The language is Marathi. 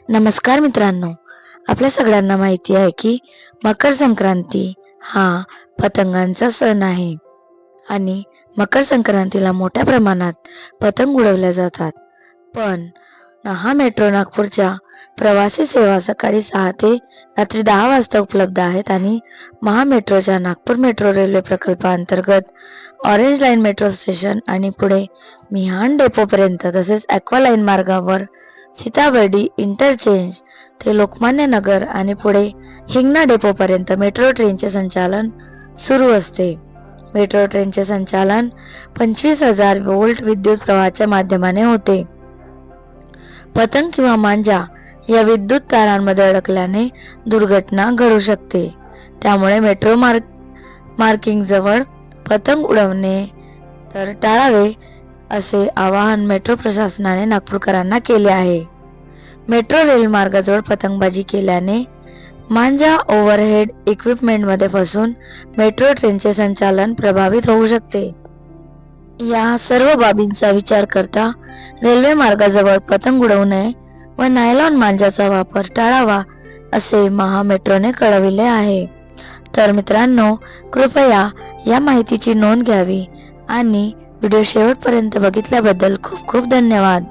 नमस्कार मित्रांनो, आपल्या सगळ्यांना माहिती आहे की मकर संक्रांती हा पतंगांचा सण आहे आणि मकर संक्रांतीला मोठ्या प्रमाणात पतंग उडवल्या जातात. पण हा मेट्रो नागपूरच्या प्रवासी सेवा सकाळी 6 ते रात्री 10 वाजता उपलब्ध आहेत आणि महामेट्रोच्या नागपूर मेट्रो रेल्वे प्रकल्पाअंतर्गत ऑरेंज लाईन मेट्रो स्टेशन आणि पुढे मिहान डेपोपर्यंत तसेच ॲक्वा लाईन मार्गावर सीताबर्डी इंटरचेंज ते लोकमान्य नगर आणि पुढे हिंगणा डेपोपर्यंत मेट्रो ट्रेनचे संचालन सुरू असते. मेट्रो ट्रेनचे संचालन 25,000 व्होल्ट विद्युत प्रवाहाच्या माध्यमाने होते. पतंग किंवा मांजा या विद्युत तारांमध्ये अडकल्याने दुर्घटना घडू शकते. त्यामुळे मेट्रो मार्किंग जवळ पतंग उडवणे तर टाळावे असे आवाहन मेट्रो प्रशासनाने नागपूरकरांना केले आहे. मेट्रो रेल मार्गाजवळ पतंगबाजी केल्याने मांजा ओव्हरहेड इक्विपमेंटमध्ये फसून मेट्रो ट्रेनचे संचालन प्रभावित होऊ शकते. या सर्व बाबींचा विचार करता रेल्वे मार्गाजवळ पतंग उडवू नये व नायलॉन मांजाचा वापर टाळावा असे महामेट्रोने कळविले आहे. तर मित्रांनो, कृपया या माहितीची नोंद घ्यावी आणि व्हिडिओ शेवटपर्यंत बघितल्याबद्दल खूप खूप धन्यवाद.